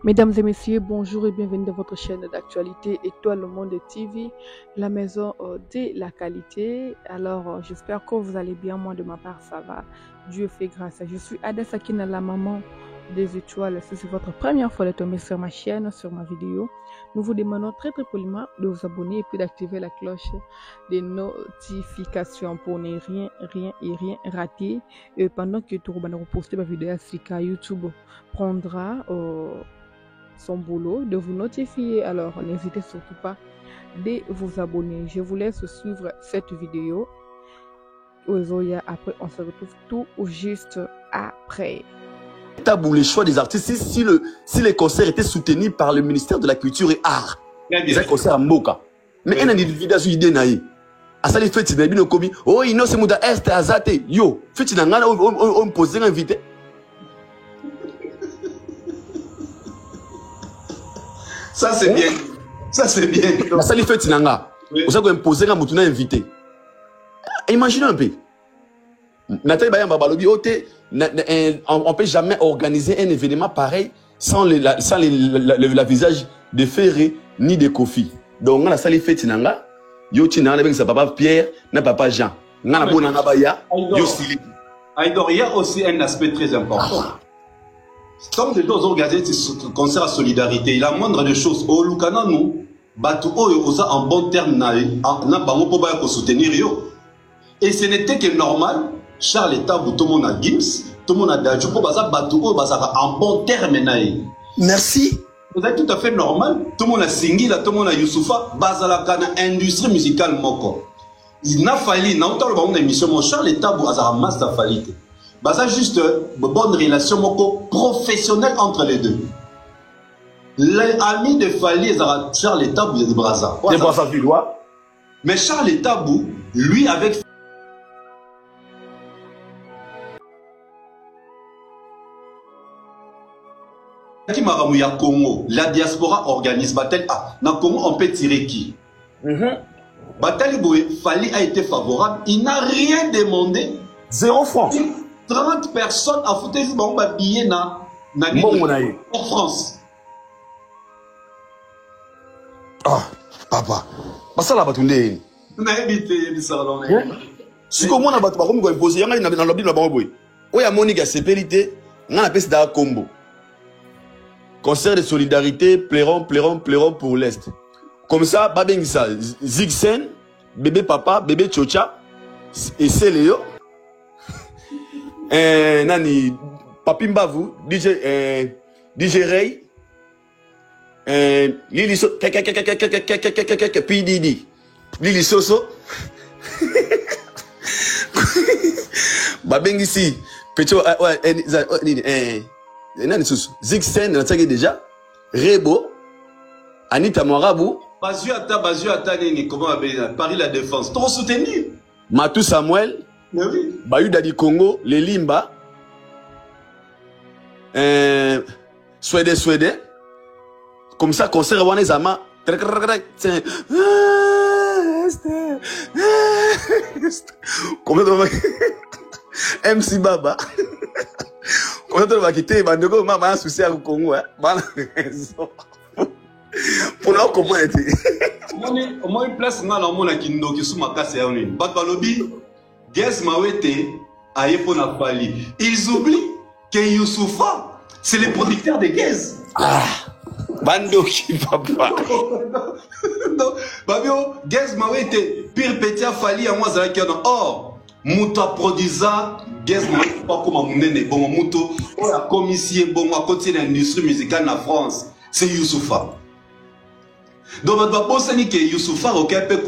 Mesdames et messieurs, bonjour et bienvenue dans votre chaîne d'actualité Étoile Le Monde TV, la maison de la qualité. Alors, j'espère que vous allez bien. Moi, de ma part, ça va. Dieu fait grâce. Je suis Adessa Kina, la maman des étoiles. Si c'est votre première fois de tomber sur ma chaîne, sur ma vidéo, nous vous demandons très poliment de vous abonner et puis d'activer la cloche des notifications pour ne rien rater. Et pendant que tout le monde poste ma vidéo à YouTube prendra son boulot de vous notifier. Alors n'hésitez surtout pas de vous abonner. Je vous laisse suivre cette vidéo. Après on se retrouve tout juste après. Tabou les choix des artistes, si les concerts étaient soutenus par le ministère de la Culture et Art, c'est un concert à Moka. Mais un individu sur l'idée naïe. À ça les fêtes, il y a commis. Oh, il n'a pas de est à zate. Yo, fêtes, il y a on pose un invité. Ça c'est bien. Ça c'est bien. À ça les fêtes, il y a on s'est imposé un mouton invité. Imaginez un peu. Nathalie Bayam Babalobi, on ne peut jamais organiser un événement pareil sans le visage de Ferré ni de Kofi. Donc, on a sali fait Tinanga, yo Tinanga avec sa papa Pierre, na papa Jean. On a bonanga baya, yo Sili. Aïdor, il y a aussi un aspect très important. Comme les deux organisés ce concert à solidarité, la moindre des choses, au Lukana nous, Batu Oyosa en bon terme, na bango po baya ko soutenir yo. Et ce n'était que normal. Charles Tabou, tout le monde a Gims, tout le monde a Dadju, pour ça, Batou, en bon terme. Merci. C'est tout à fait normal. Tout le monde a Singhi, tout le monde a Youssoufa, Bazalaka, industrie musicale, moko. Il n'a fallu, n'a autant le émission, mon Charles Tabou, a master falité. Baza juste, bonne relation, moko, professionnelle entre les deux. L'ami de Fali, Charles Tabou, il est de Braza. C'est pas ça, Filois. Mais Charles Tabou, lui, avec Congo, la diaspora organise Batel. Ah, dans Congo, on peut tirer qui? Batel Fali a été favorable. Il n'a rien demandé. 0 francs. 30 personnes à foutre des billets en France. Ah, papa. Ça là, Batunde. Si comme on a battu, on va poser. Il y a dans le lobby de la banque. Oui, à Monica, c'est périté. On a appelé ça combo. Concert de solidarité, plairont pour l'Est. Comme ça, Babengisa, Zigsen, bébé papa, bébé Tchocha, et c'est Léo. Nani, Papimba vous, DJ Ray, Lili So, puis Didi, Lili Soso, Babengisi, Pecho, Zixen, on a déjà. Rebo, Anita Morabou. Bazuata, comment Paris la Défense. Trop soutenu. Matou Samuel. Oui. Bayou Dadi Congo, les Limba. Suédé. Comme ça, concert Wanezama. Comment MC Baba. Quand on va quitter, on va un souci au Congo. Pour nous comprendre. Au moins, une place dans le monde qui nous sous ma casse. Batalobi, Guess Mawete, Aïepona Fali. Ils oublient que Youssoufa, c'est le producteur de Guess. Ah, Bando qui papa. Non, Babio, Guess Mawete, pire petit Fali à moi, c'est là or. Mouta produisa, Guess pas comme un bon mouto, la commission, bon, à côté de l'industrie musicale en France, c'est Youssoufa. Donc, on va penser que Youssoufa, ok, peut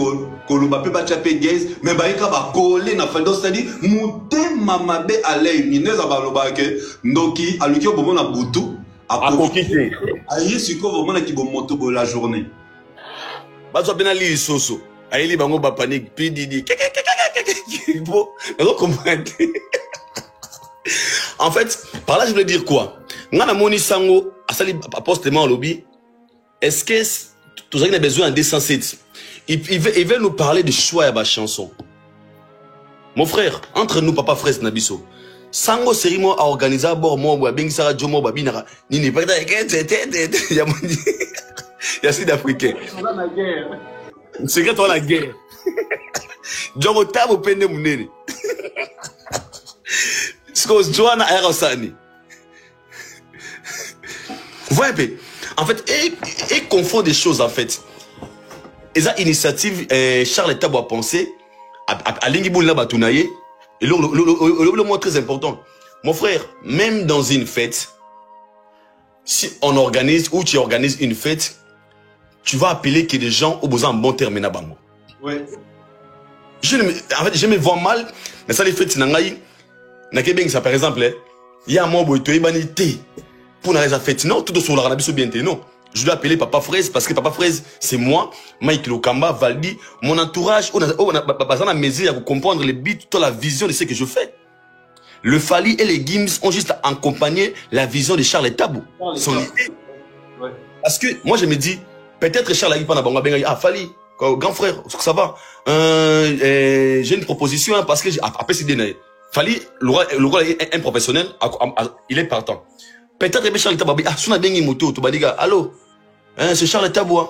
Koluba peut battre Guess, mais bah, il va coller dans la c'est-à-dire, mouté mamabe à l'air, minez à Balobake, Ndoki, à l'uki au moment à Boutou, à Kokite. À Yessuko, au moment qui va monter pour la journée. Bah, tu as bien allé, Soso. Aïe, bango ba panique, puis Didi. En fait, par là, je voulais dire quoi? Ngana moni sango, asali apostement lobby. Est-ce que tout ça a besoin de 207? Il veut nous parler de choix à ma chanson. Mon frère, entre nous, papa frère Nabiso, sango série moi a organisé à bord moi ba bengi sara jomo ba binara ni ne pas da ya moni ya sud-africain c'est que toi la guerre jomo tabo pende munene Skos Joanna Aerosani. Vous voyez, en fait, et confond des choses, en fait. Et ça, initiative, Charles Tabo a pensé, à Lingibou Labatounaye, et le mot très important. Mon frère, même dans une fête, si on organise, ou tu organises une fête, tu vas appeler que des gens ont besoin d'un bon terme. Ouais. En fait, je me vois mal, mais ça, les fêtes, c'est ça, par exemple, il y a un mot qui est pour la fête. Non, tout sur la bien. Non, je dois appeler Papa Fraise parce que Papa Fraise, c'est moi, Mike Lokamba, Valdi, mon entourage. On a besoin de mesure pour comprendre les buts, toute la vision de ce que je fais. Le Fali et les Gims ont juste accompagné la vision de Charles Tabou. Son idée. Ouais. Parce que moi, je me dis, peut-être Charles a dit, ah, Fali, grand frère, ça va. J'ai une proposition hein, parce que après c'est dénaï. Fali, le roi est un professionnel, il est partant. Peut-être que Charles Tabou, ah, si on a bien une moto, tu vas dire, allô, c'est Charles Tabou,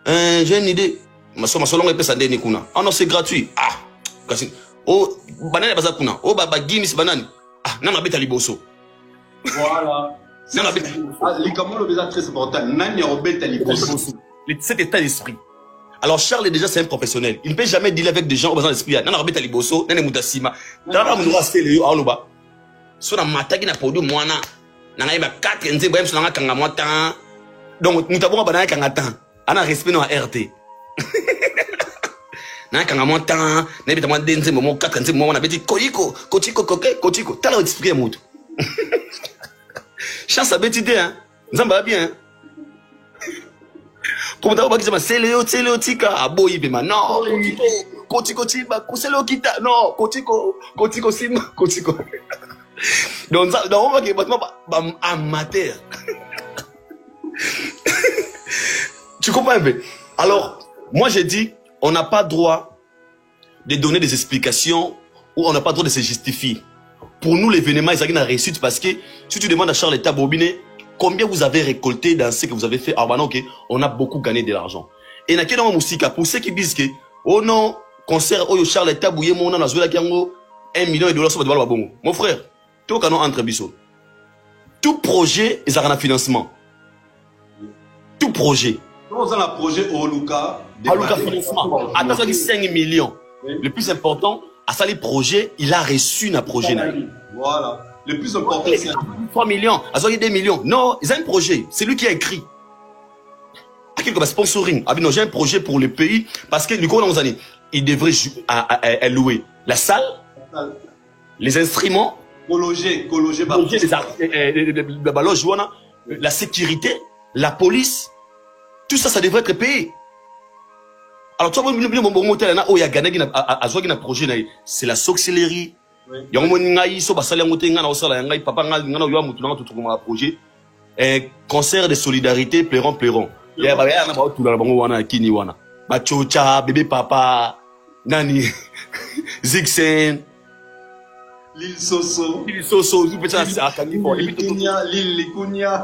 j'ai une idée. Ma solon est pas ça kuna. Ah non, c'est gratuit. Ah, oh, banane baza kuna. Oh, baba gimis banane. Ah, non, ma bête à liboso. Voilà. Les camons le besoin très important. Nani au bête à liboso. Cet état d'esprit. Alors Charles déjà c'est un professionnel. Il ne peut jamais dealer avec des gens au besoin d'esprit. Non, non, bête à liboso. Non, mutassima. Dans la moudra c'est le aluba. So na matagi na podu mwana. Nanga iba 4 nze boyem so nanga kanga mwata. Donc mutabonga banana kanga tan. Ana respect no RT. Na kanga mwata, na bita mwa denze mo 4 nze mo na beti koiko, kochiko. Tala expliquer mutu. Chance à bête idée hein. Nzamba bien. Comme t'as pas dit c'est le tika aboyi be non. Kochiko chiba, kuselo kita. Non, kochiko sim, kochiko. Donc on va que amateur. Tu comprends un peu? Alors, moi j'ai dit, on n'a pas droit de donner des explications ou on n'a pas droit de se justifier. Pour nous, l'événement est une réussite parce que si tu demandes à Charles Tabobiné combien vous avez récolté dans ce que vous avez fait, ah bah non, ok, on a beaucoup gagné de l'argent. Et il y a quelqu'un qui pour ceux qui disent que, oh non, concert, oh Charles Tabouye, mon nom, $1 million sur le bon. Mon frère, tout canon entre bisous. Tout projet est un financement. Tout projet. Nous avons un projet au Luca. Luca financement. Attends, 5 millions. Oui. Le plus important, à ça les projets, il a reçu un projet. Voilà. Le plus important, c'est 3 millions. À ça 2 millions. Non, ils ont un projet. C'est lui qui a écrit. À quelque part, sponsoring. Ah, non, j'ai un projet pour le pays parce que du coup, il devrait louer la salle, les instruments, la sécurité, la police. Tout ça, ça devrait être payé. Alors, tu vois, il y a un projet, c'est la sorcellerie. Il y a un projet. Concert de solidarité, pleurons. Il y a un bébé papa, Nani, Zixen, Lil Soso,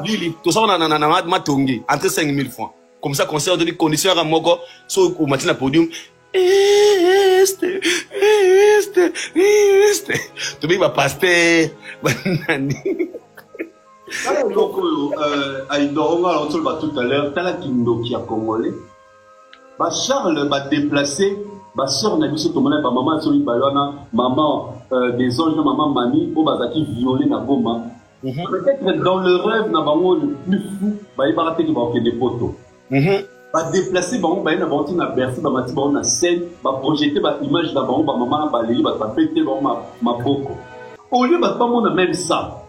Lili, tout ça, on a matongi, entre 5 000 francs. Comme ça, concert de conditions à Moko, so au matin à podium. Este. Tu veux pasteur, Nani. Donc, Aïdoro, on va tout à l'heure, t'as la Kindoki à Congolais. Charles va déplacer. Ma soeur n'a vu ce que maman sur maman des anges, maman Mani, au Bazaki violé na Goma. Peut-être dans le rêve, na bango le plus fou, il va rater qu'il va faire des photos. Va déplacer bango, il va monter na Bercy, va mettre bango na scène, va projeter l'image na bango, maman va aller, va péter bango ma boko. Au lieu de pas mon même ça.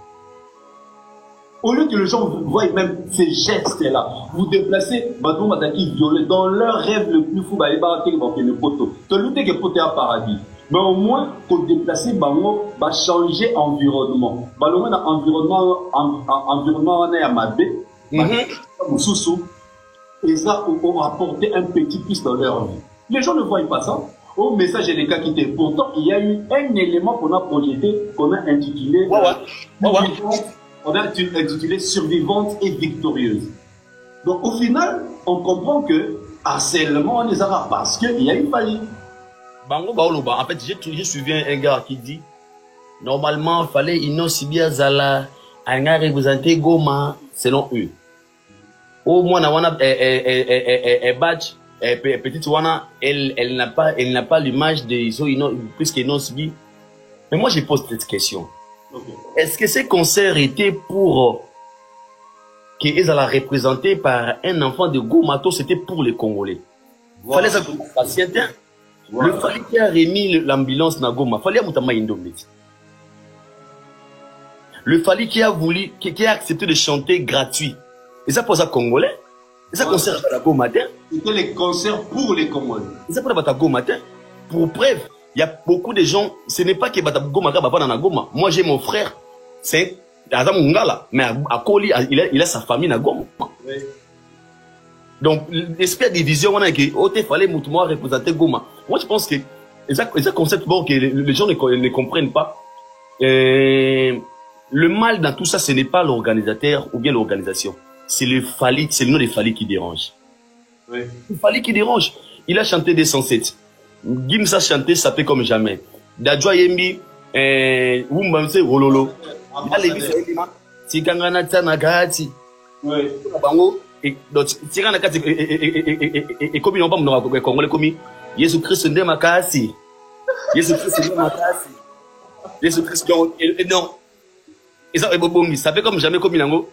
Au lieu que les gens voient même ces gestes-là, vous déplacez, Badou Mataki violé, dans leur rêve le plus fou, ils vont faire le poteau. Tu luttes que poteau à paradis. Mais au moins, pour déplacer, va changer environnement. Le environnement, on est à Mabé, et ça, on va apporter un petit plus dans leur vie. Les gens ne voient pas ça. au message des cas quittés. Pourtant, il y a eu un élément qu'on a projeté, qu'on a intitulé, on a intitulé Survivante et victorieuse. Donc, au final, on comprend que harcèlement, on les aura parce qu'il y a une faillite. Bango Baoloba, en fait, j'ai suivi un gars qui dit normalement, il fallait Inosibia Zala, un gars représenté Goma, selon eux. Au moins, on a un badge, petite Wana, elle n'a pas l'image de Iso, puisqu'ils n'ont subi. Mais moi, je pose cette question. Okay. Est-ce que ces concerts étaient pour qu'ils allaient représentés par un enfant de Gomato, c'était pour les Congolais? Wow. Fallait ça pour les patients. Wow. Le fallait qui a remis l'ambulance na Goma, fallait Moutama Indomiti. Le fallait qui a voulu, qui a accepté de chanter gratuit. Et ça pour ça Congolais. Et ça concert à la Goma matin. C'était les concerts pour les Congolais. Et ça pour la Goma matin. Pour preuve, il y a beaucoup de gens, ce n'est pas que Goma na Goma. Moi j'ai mon frère, c'est Adam Mungala, mais à Koli, il a sa famille na Goma. Oui. Donc, l'espèce de division, on a dit, il fallait Moutouma représenter Goma. Moi, je pense que, c'est un concept bon que les gens ne comprennent pas. Le mal dans tout ça, ce n'est pas l'organisateur ou bien l'organisation. C'est le nom des Fali qui dérange. Oui. Le Fali qui dérange. Il a chanté des 107. Gims a chanté, ça fait comme jamais. Dadjoa Yembi, Wumbamse, Rololo. Il a les Tikangana Tsanagati. Oui. Et donc, si on a et comme ils n'ont pas mon Congolais comme Jésus Christ ne makasi, Jésus Christ ne makasi, Jésus Christ non, et ça ça fait comme jamais comme Inango.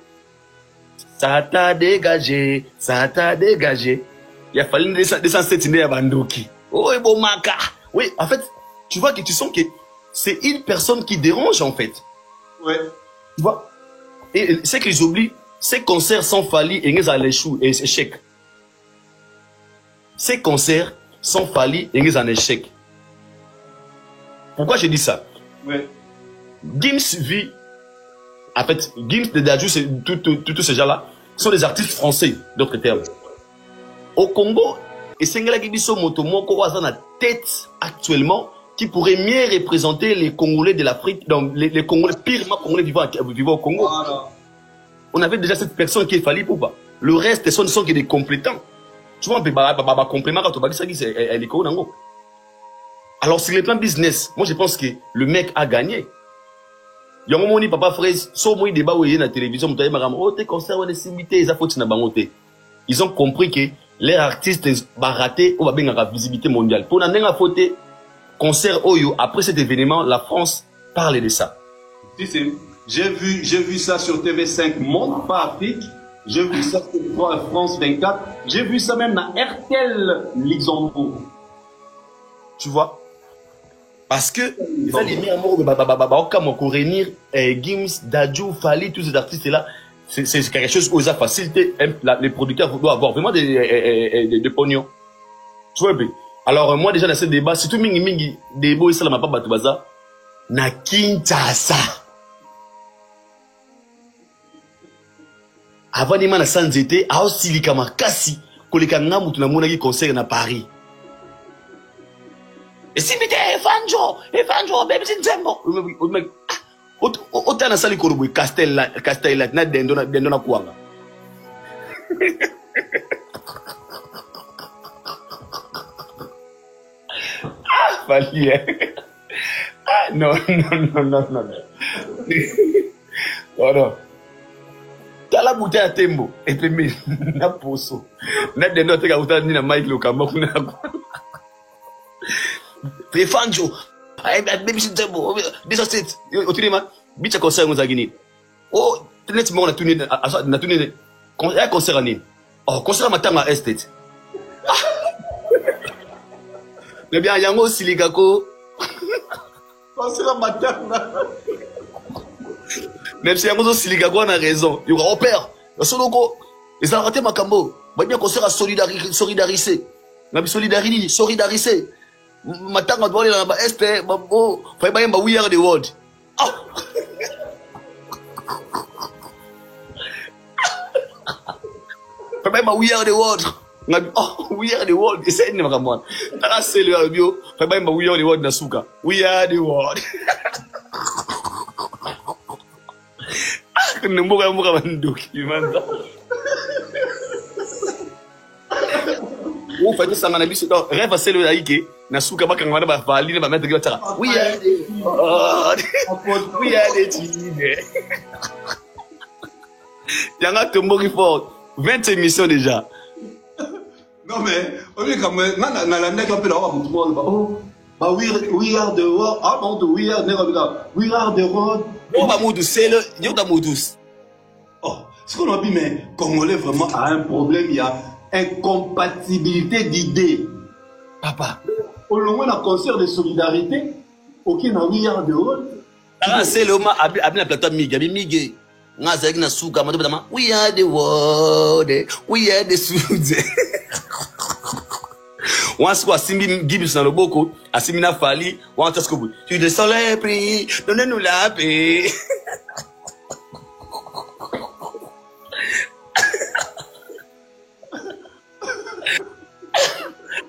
Ça t'a dégagé, ça t'a dégagé. Il a fallu descendre cette idée à Bandoki. Oh et bon maka. Oui, en fait, tu vois que tu sens que c'est une personne qui dérange en fait. Ouais. Tu vois. Et c'est qu'ils oublient. Ces concerts sont fallis et ils ont échec. Ces concerts sont fallis et ils ont échec. Pourquoi je dis ça? Ouais. Gims vit, en fait, Gims de Dadju, tous ces gens-là sont des artistes français, d'autres termes. Au Congo, et Sengela Gibiso Motomoko a la tête actuellement qui pourrait mieux représenter les Congolais de l'Afrique, donc les Congolais, pirement Congolais vivant au Congo. Voilà. On avait déjà cette personne qui est fallie pour pas. Le reste, ce sont que des complétants. Tu vois, un complément quand on va dire ça, elle est quoi, nango. Alors, sur le plan business, moi, je pense que le mec a gagné. Il y a un moment où papa frère, soit moi, il débat où il y a la télévision, tes concerts, on est simité, ils ont ils ont compris que les artistes baratés, on va bien avoir visibilité mondiale. Pour n'en avoir fauté, concert Oyo, après cet événement, la France parle de ça. Si, c'est. J'ai vu ça sur TV5 Monde, pas Afrique. J'ai vu ça sur France 24. J'ai vu ça même dans RTL Luxembourg. Tu vois? Parce que les réunir Gims, Dadju, Fali, tous ces artistes-là, c'est quelque chose où ça facilite. Les producteurs doivent avoir vraiment des pognons. Tu vois? Alors, moi, déjà, dans ce débat, si tout le monde des beaux, ça ne m'a pas battu baza. Na Kinshasa. Avant de m'en sans été, à aussi les makasi, que les kangamou tu n'as mon avis concert à Paris. Et si m'était Evanjo, baby c'est tembo. Autant na sali korubu Castel na dendona kuanga. Ah, Fali. Ah non. Oh non. La bouteille à tembo et puis na poso na dendo te ka utani na Mike Lokamba kuna Prefanjo baby c'est tembo this is it otirima bicha concert ngozagini oh net mo na tuni un concert ani oh concert matanga estate le bien yango silikako concert matanga. Même si Yango Siligagwa a raison, il y aura opère. Le Soloko, ils ont raté Makambo. Va bien qu'on sera solidarisé. Solidariser. Matanga doit aller dans la Est, Babo, Faiba We Are the World. Faiba We Are the World. Oh, we are the world. It's any of them. That's say le bio. Remember, we are the world. Nasuka. We are the world. Nemboka mboka banduki man. Ou fait ça ngana biso to rêve c'est le laïque. Nasuka baka ngana ba valide ba mettre gotara. We are the world. We are the tigre. Yanga tomboki fort. 20 émissions déjà. Non mais, on est comme na la nègre un peu là-bas, tout le monde va oh, bah we are the world, ah non, we are the world. On va moudou, c'est le, yo da moudous. Oh, ce qu'on a dit, mais Congolais vraiment a un problème, il y a incompatibilité d'idées. Papa. Au long d'un concert de solidarité, ok, na we are the world. Ah, c'est le ma abi la plateau migi. Nga zaki na suka mato dama. We are the world. We are the suds. Once quoi simbi gibis na loboko, asimi na fali, on tasko bu. Tu le soleil pris, donnez-nous la paix.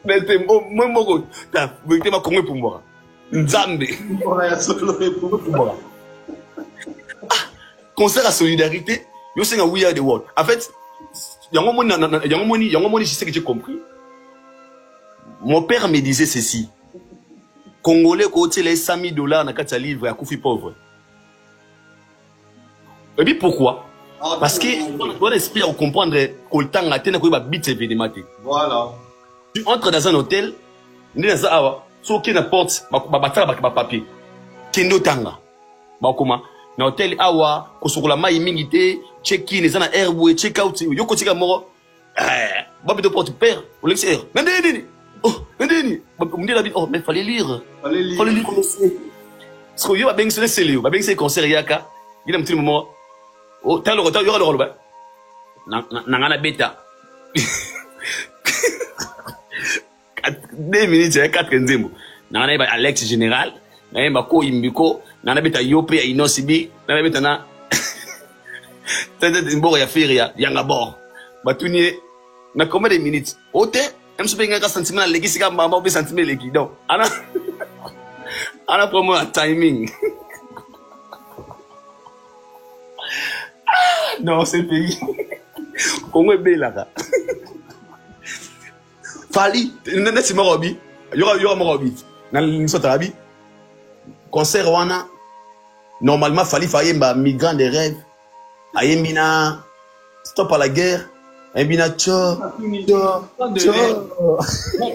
Mais c'est moi moko, ta vérité ma Congo pour moi. Nzambe. Concert à solidarité, yo c'est we are the world. En fait, yango moni, je sais que j'ai compris. Mon père me disait ceci. Congolais côté les $100,000 na kati livre à Koufi pauvre. Et puis pourquoi? Parce que on espère comprendre que le temps a tenu que ba bit événement. Voilà. Tu entres dans un hôtel, ni dans awa, so qui n'importe ba papier. Kendo tanga. Ba comment? Na hôtel awa, ko sokola mai mingi te, check-in les ana airway, check out, yo ko tika moro. Ba bito porte père, au l'extérieur. Nandeni. Oh, nandeni. On dit la vie, oh, mais fallait lire. Fallait lire comme ça. Parce que yo ba bengse c'est le, ba bengse concert yaka. Il a un petit moment. Oh, t'as le retard, il y aura le rôle. Nangana bêta. 2 minutes, 4 nzembo. Nangana ba Alex général. Nangana ko imbiko. Nangana bêta yope ya inosibi. Nangana bêta na. T'as nzembo ya feria, yanga bord. Batunier. Na combien de minutes? Ote, m'se benga ka sentiment leki sika mama obe sentiment leki. Donc, ana pour moi timing. Non, c'est pays. Congo est belle là. Fali, n'est-ce pas Robi? Il y aura mon Robi. Dans l'Insotrabi. Concert wana. Normalement, Fali Fayemba, migrant des rêves. Ayembina. Stop à la guerre. Ayembina tcho.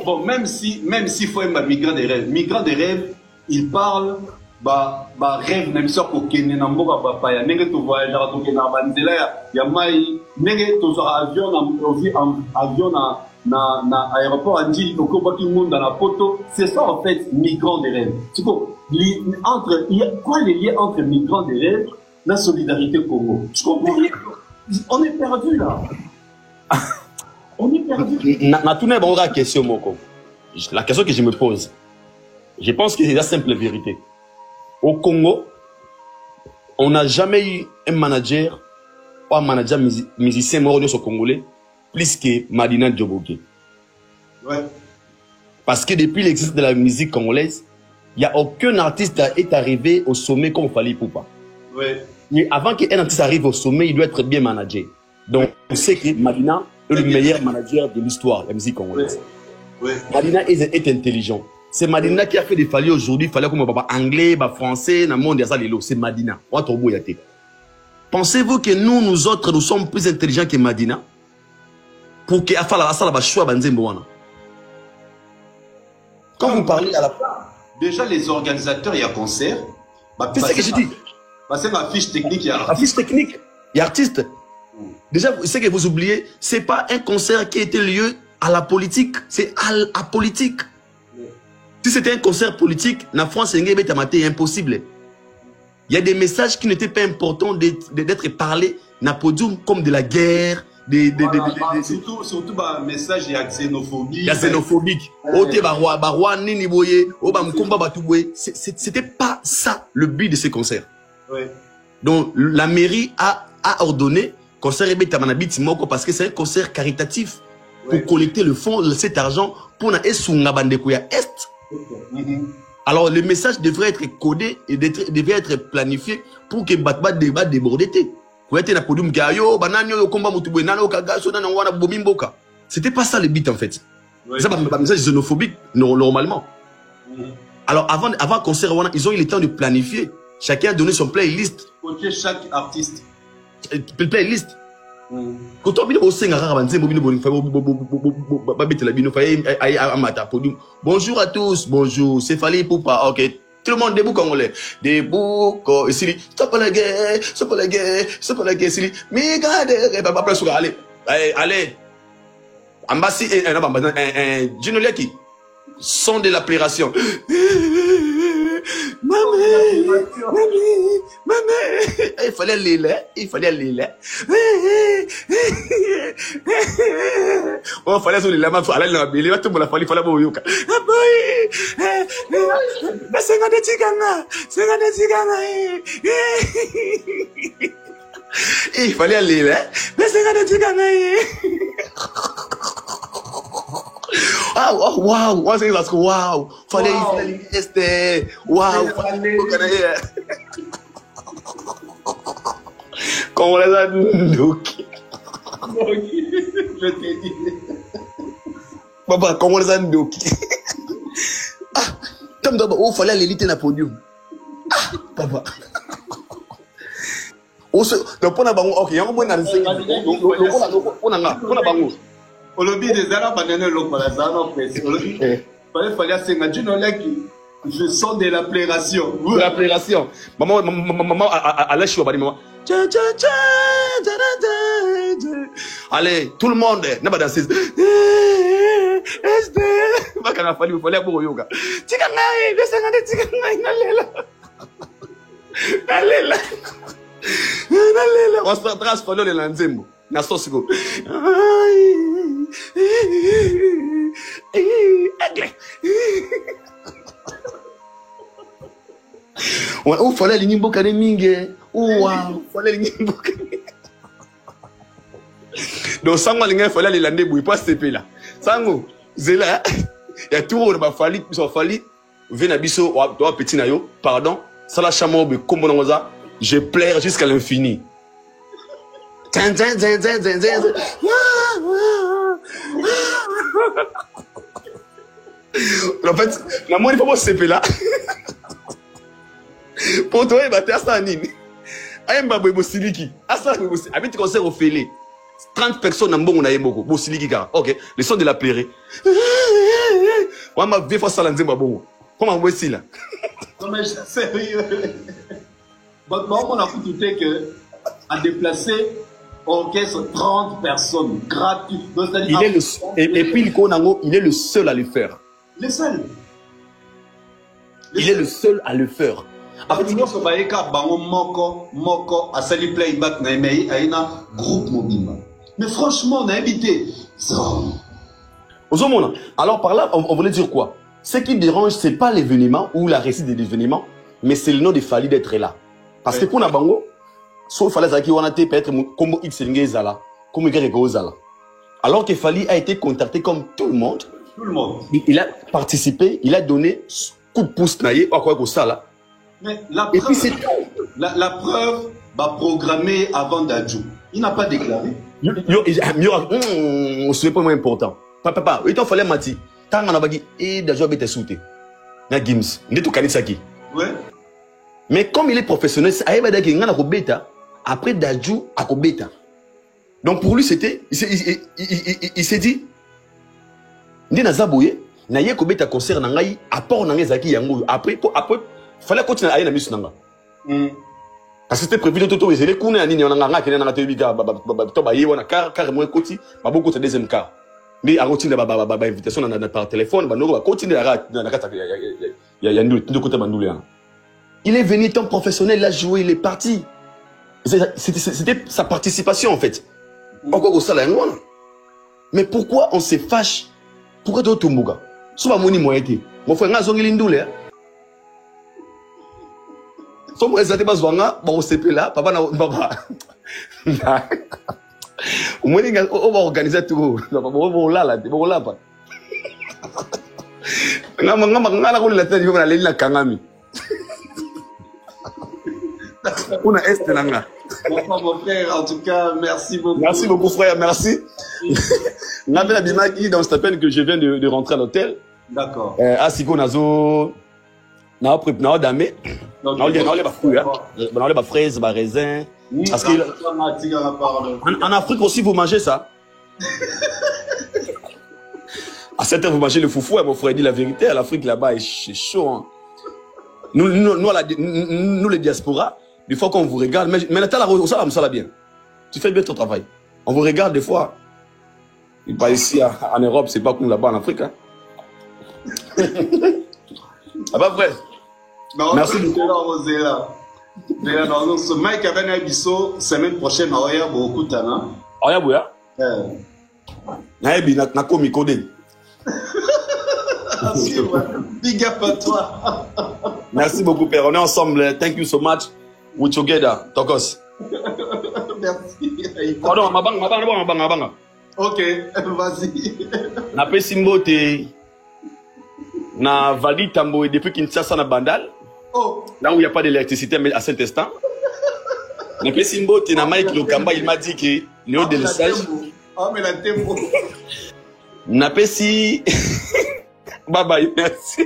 Bon, même si Fayemba, migrant des rêves, il parle. Ba rêve même ça ko kene na mboka papa ya nenge to voyager to kena banzela ya mai nenge to avion na aéroport andi ko baki munda na poto. C'est ça en fait migrant des rêves. Tu vois entre il y a quoi les liens entre migrants des rêves la solidarité Congo. Tu comprends? On est perdu là. On est perdu. Na tout n'est pas question moko. La question que je me pose. Je pense que c'est la simple vérité. Au Congo, on n'a jamais eu un manager ou un manager musicien mort au Congolais plus que Madina Djoboké. Ouais. Parce que depuis l'existence de la musique congolaise, il n'y a aucun artiste qui est arrivé au sommet comme Fally Ipupa. Ouais. Mais avant qu'un artiste arrive au sommet, il doit être bien managé. Donc, on sait que Madina est le meilleur manager de l'histoire de la musique congolaise. Ouais. Madina est intelligent. C'est Madina qui a fait des Fally aujourd'hui. Fallait comme anglais, français, dans le monde, c'est Madina. Pensez-vous que nous autres, nous sommes plus intelligents que Madina? Pour que quand vous parlez à la déjà les organisateurs, il y a concert. C'est ça que je dis. C'est ma fiche technique, il y a artiste. La fiche technique, il y a artiste. Déjà, c'est que vous oubliez, c'est pas un concert qui a été lieu à la politique, c'est à politique. Si c'était un concert politique, la France est impossible. Il y a des messages qui n'étaient pas importants d'être parlés na podium comme de la guerre, surtout bah message il y a xénophobie. Il y a xénophobique. C'était pas ça le but de ces concerts. Ouais. Donc la mairie a ordonné concert parce que c'est un concert caritatif. pour collecter le fonds, cet argent pour na esunga bandeko ya est. Alors le message devrait être codé et devrait être planifié pour que batba débat débordé. C'était pas ça le but en fait. C'est un message xénophobique normalement. Alors avant concert, ils ont eu le temps de planifier. Chacun a donné son playlist. Côté chaque artiste. Playlist. Quand on bonjour à tous, bonjour, c'est Fally Ipupa, ok. Tout le monde debout congolais. Debout, ici, stop la guerre, stop la guerre, stop la guerre, ici. Mais allez, allez. Ambassi, Gino Leki, son de l'appellation. Maman, il fallait l'élève, il fallait l'élève. Oh, fallait sur les lames, fallait la belle, tout le monde fallait boyoka. Ah boy, mais c'est un tigana, c'est un tigana. Il fallait l'élève, mais c'est un tigana. Ah, wow, wow, c'est ça, wow, fallait rester, wow, comment on les a ndoki. Je t'ai dit. Papa, comment on les a ndoki. Ah, comme d'abord, il fallait l'élite na podium. Ah, papa. Donc, pour bango, ok, il y a un moment dans le au lobby des Arabes, il fallait je sens de l'appellation. L'appellation. Maman, à la chou, maman. Allez, tout le monde, n'a pas dansé. On se transforme le lanzembo. Na sosigo. Oh, fallait l'ingimbo kane minge. Oh, wow, fallait l'ingimbo kane. Donc, sango l'ingé fallait les lande bouille pas CP là. Sango, zela, il y a tout le bafali, so fali, venabiso, toi petit nayo, pardon, ça la chamo be comme ngoza, je pleure jusqu'à l'infini. En fait, la moindre fois c'est là. Pour toi, il va te faire nini. Aïe, mbaboui bosiliki. Asa bosiliki. Habite concert au Félé. 30 personnes en bon on a yemboko. Bosiliki car. Ok. Le son de la plaire. On m'a vu fois ça l'anzé mabongo. Comment on voit ici là? Non mais sérieux. Bon, on a foutu que à déplacer orchestre 30 personnes gratuites. Il est le et puis il est le seul à le faire. Le seul. Il est le seul à le faire. Après, nous sommes moko à sali playback na emei aina groupe mobile. Mais franchement, on a invité. Alors par là, on voulait dire quoi? Ce qui dérange, c'est pas l'événement ou la récite de l'événement, mais c'est le nom de Fally d'être là. Parce que pour Nabango, sauf Fally Zaki, on a été peut-être comme X Zala, comme Y Zala. Alors que Fally a été contacté comme tout le monde. Tout le monde. Il a participé, il a donné coup de pouce naïe, à quoi que ça là. Mais la preuve, et puis c'est tout. La preuve va programmer avant d'Adjou. Il n'a pas déclaré. On se fait pas moins important. Papa, il t'en fallait Mati. Tant qu'on a dit, et d'Adjou a été sauté. Na Gims, n'est tout Kanisaki. Ouais. Mais comme il est professionnel, après d'Adjou à Kobeta. Donc pour lui, c'était, il s'est dit, Ndi na Zabouye, na ye Kobeta concert na ngai, apport na ngai Zaki Yango. Après, fallait continuer à aller na misu nanga. Parce que c'était prévu de tout les coups na nini on a ngaka na ngata bika to ba yewana car moi koti ba beaucoup de deuxième car. Mais à continuer ba invitation na par téléphone ba no ba continuer à na kata ya ndu côté bandule. Il est venu tant professionnel, il a joué, il est parti. C'était sa participation en fait. Encore au salaire. Mais pourquoi on se fâche? Pourquoi tu Tumbuga? Souvent moni moi été. Mon frère nga zongi lindule. Somo ezate bazwanga ba OCP là, papa na papa. Moi, on va organiser tout. On va là, on va là. On a est là. Mon frère, en tout cas, merci beaucoup. Merci beaucoup, frère, merci. Nabela Bimaki, dans cette peine que je viens de rentrer à l'hôtel. D'accord. Asiko Nazo, Nao Damé, Nao les fraises, les raisins. Parce que en Afrique aussi, vous mangez ça. À 7 heures, vous mangez le foufou, mon frère dit la vérité. À l'Afrique, là-bas, c'est chaud. Hein. Nous, les diasporas, des fois qu'on vous regarde, mais ça va bien. Tu fais bien ton travail. On vous regarde des fois. Et pas ici, en Europe, c'est pas comme là-bas en Afrique. Hein. Ah bah vrai. Merci beaucoup. Ce Mike avait un biseau semaine prochaine à Oya beaucoup de temps. Oya Bouya. Naebi na komi codé. Big up à toi. Merci beaucoup, Père. On est ensemble. Thank you so much. We together. Tokos. Merci. Pardon, mabanga. Ok, vas-y. Na Pesimbote. Na Vali Tambo et depuis Kinshasa na Bandal. Oh. Là où il n'y a pas d'électricité, mais à Saint-Instant. Na Pesimbote na Mike Lokamba, il m'a dit que Léo Delessage. Ah, mais la tempo. Na Pesi. Bye bye, merci.